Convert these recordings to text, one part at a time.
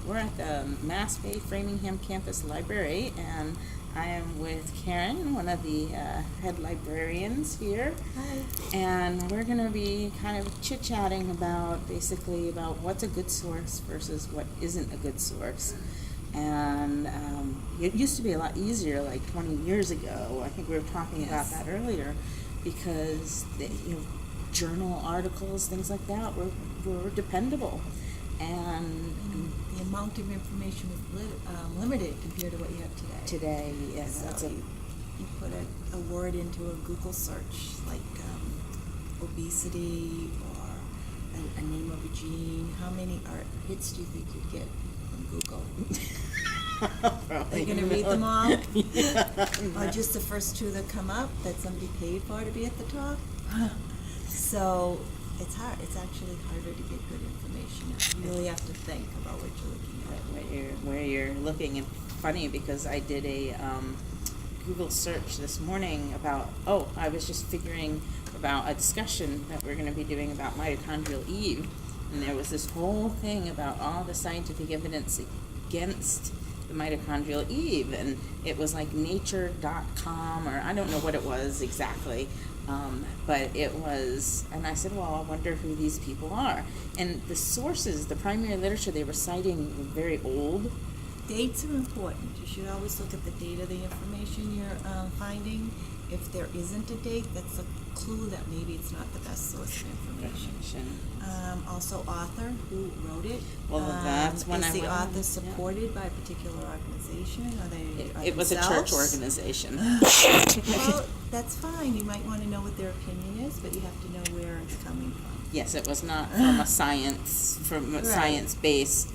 we're at the Mass Bay Framingham Campus Library, and I am with Karen, one of the head librarians here. Hi. And we're going to be kind of chit-chatting about what's a good source versus what isn't a good source. And it used to be a lot easier like 20 years ago. I think we were talking about that earlier, because journal articles, things like that were dependable. And the amount of information was limited compared to what you have today. Yes. So you put a word into a Google search, like obesity or a name of a gene. How many hits do you think you'd get from Google? Are you going to read them all? Yeah. Or just the first two that come up that somebody paid for to be at the top? So it's hard. It's actually harder to get good information. You really have to think about what you're looking at. Where you're looking. And funny, because I did a Google search this morning about, I was just figuring about a discussion that we're going to be doing about mitochondrial Eve. And there was this whole thing about all the scientific evidence against the mitochondrial Eve. And it was like nature.com, or I don't know what it was exactly. But it was, and I said, well, I wonder who these people are. And the sources, the primary literature they were citing were very old. Dates are important. You should always look at the date of the information you're finding. If there isn't a date, that's a clue that maybe it's not the best source of information. Also, author, who wrote it. Well, that's when is I the went author supported by a particular organization? Are they It was a church organization. Well, that's fine. You might want to know what their opinion is, but you have to know where it's coming from. Yes, it was not from a science-based,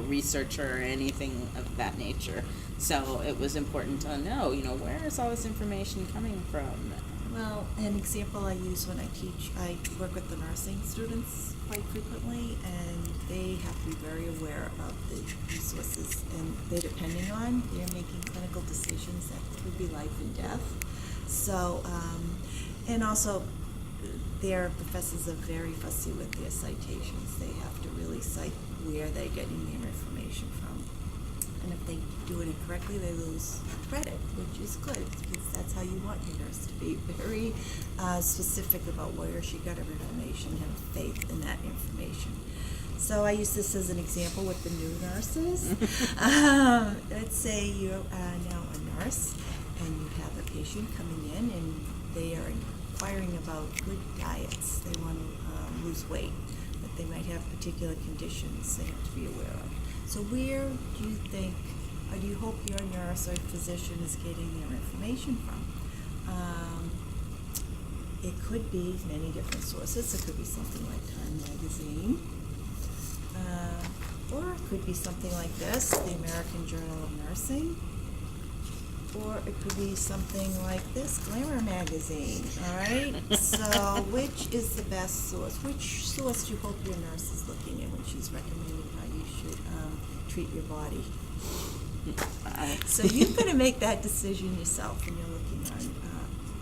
researcher or anything of that nature. So it was important to know, where is all this information coming from? Well, an example I use when I teach, I work with the nursing students quite frequently, and they have to be very aware of the resources and they're depending on. They're making clinical decisions that could be life and death. So, and also, their professors are very fussy with their citations. They have to really cite where they're getting their information from. And if they do it incorrectly, they lose credit, which is good, because that's how you want your nurse to be very specific about where she got her information and have faith in that information. So I use this as an example with the new nurses. Let's say you're now a nurse and you have a patient coming in and they are inquiring about good diets. They want to lose weight, but they might have particular conditions they have to be aware of. So where do you think, or do you hope your nurse or physician is getting their information from? It could be many different sources. It could be something like Time Magazine, or it could be something like this, the American Journal of Nursing, or it could be something like this, Glamour Magazine, all right? So which is the best source? Which source do you hope your nurse is looking at when she's recommending how you should treat your body? So you've got to make that decision yourself when you're looking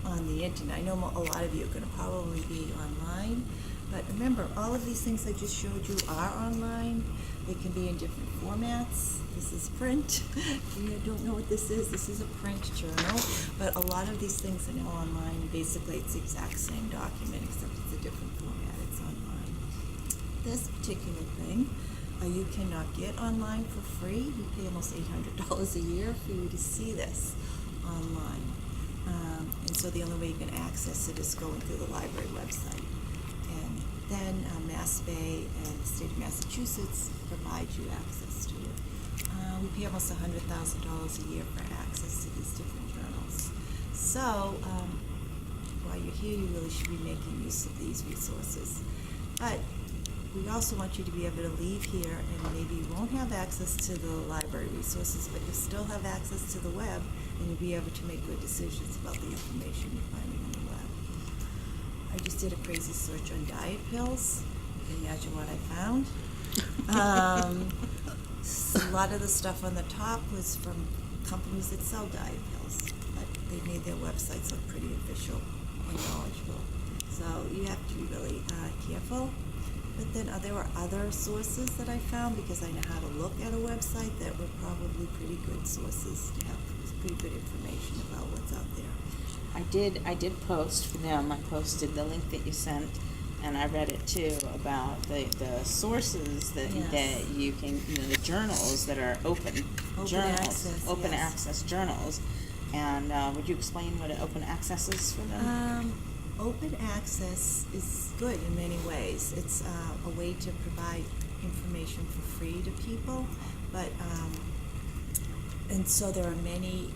on the internet. I know a lot of you are going to probably be online, but remember, all of these things I just showed you are online. They can be in different formats. This is print. If you don't know what this is a print journal, but a lot of these things are now online, and basically it's the exact same document, except it's a different format. It's online. This particular thing, you cannot get online for free. You pay almost $800 a year for you to see this online. And so the only way you can access it is going through the library website. And then Mass Bay and the state of Massachusetts provide you access to it. We pay almost $100,000 a year for access to these different journals. So while you're here, you really should be making use of these resources. But we also want you to be able to leave here, and maybe you won't have access to the library resources, but you still have access to the web, and you'll be able to make good decisions about the information you're finding on the web. I just did a crazy search on diet pills. You can imagine what I found. A lot of the stuff on the top was from companies that sell diet pills, but they made their websites look pretty official and knowledgeable. So you have to be really careful. But then there were other sources that I found, because I know how to look at a website, that were probably pretty good sources to have pretty good information about what's out there. I did post for them. I posted the link that you sent, and I read it too, about the sources that Yes. that you can, the journals that are open journals, access, open yes. access journals. And would you explain what an open access is for them? Open access is good in many ways. It's a way to provide information for free to people, but and so there are many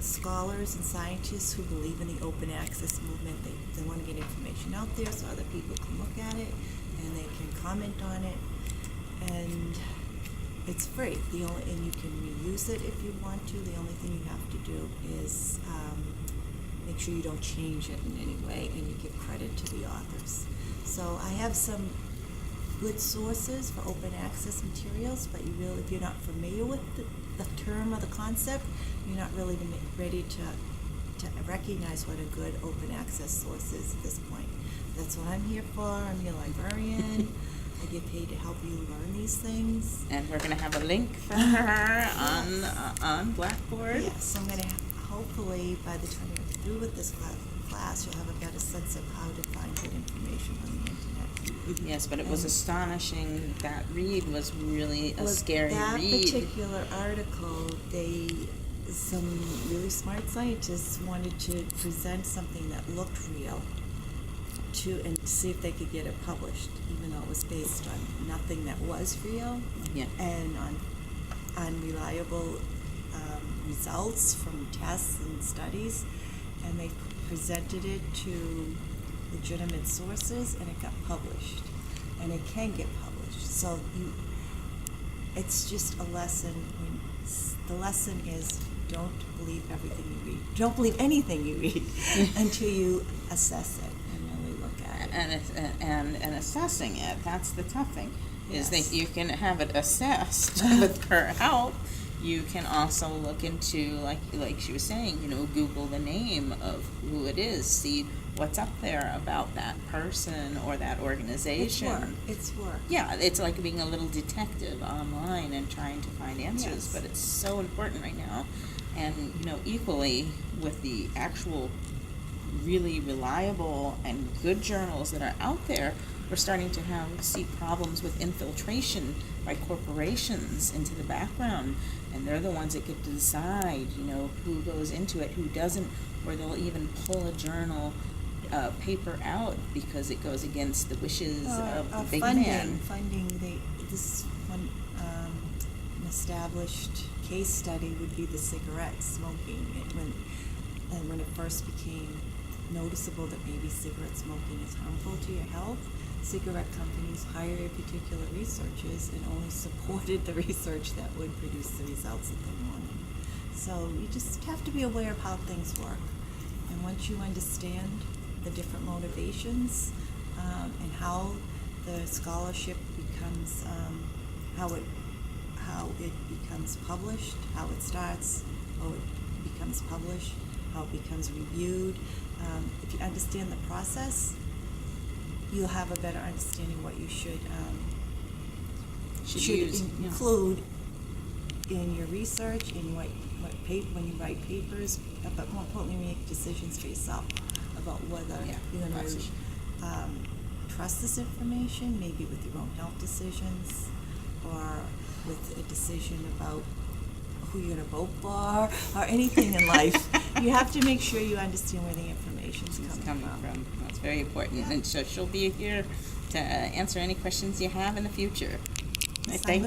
scholars and scientists who believe in the open access movement. They want to get information out there so other people can look at it and they can comment on it, and it's free. And you can reuse it if you want to. The only thing you have to do is make sure you don't change it in any way, and you give credit to the authors. So I have some good sources for open access materials, but if you're not familiar with the term or the concept, you're not really ready to recognize what a good open access source is at this point. That's what I'm here for. I'm your librarian. I get paid to help you learn these things. And we're going to have a link for her on Blackboard. Yes, I'm going to hopefully by the time you're through with this class, you'll have a better sense of how to find good information on the internet. Yes, but it was astonishing. That read was really a Well, scary that read. particular article, some really smart scientists wanted to present something that looked real and see if they could get it published, even though it was based on nothing that was real, Yeah. and on unreliable results from tests and studies, and they presented it to legitimate sources, and it got published, and it can get published. So it's just a lesson. The lesson is, don't believe everything you read. Don't believe anything you read until you assess it and really look at it. And assessing it, that's the tough thing, is Yes. that you can have it assessed with her help. You can also look into, like she was saying, Google the name of who it is, see what's up there about that person or that organization. It's work. Yeah, it's like being a little detective online and trying to find answers, Yes. but it's so important right now. And, equally with the actual really reliable and good journals that are out there, we're starting to see problems with infiltration by corporations into the background, and they're the ones that get to decide, who goes into it, who doesn't, or they'll even pull a journal paper out because it goes against the wishes of the big man. This one an established case study would be the cigarette smoking. When it first became noticeable that maybe cigarette smoking is harmful to your health, cigarette companies hired particular researchers and only supported the research that would produce the results that they wanted. So you just have to be aware of how things work. And once you understand the different motivations and how the scholarship becomes, how it becomes published, how it starts, how it becomes published, how it becomes reviewed. If you understand the process, you'll have a better understanding what you should use, include in your research, in when you write papers, but more importantly, make decisions for yourself about whether you're going to trust this information, maybe with your own health decisions, or with a decision about who you're going to vote for, or anything in life. You have to make sure you understand where the information's coming from. That's very important. And so she'll be here to answer any questions you have in the future. I thank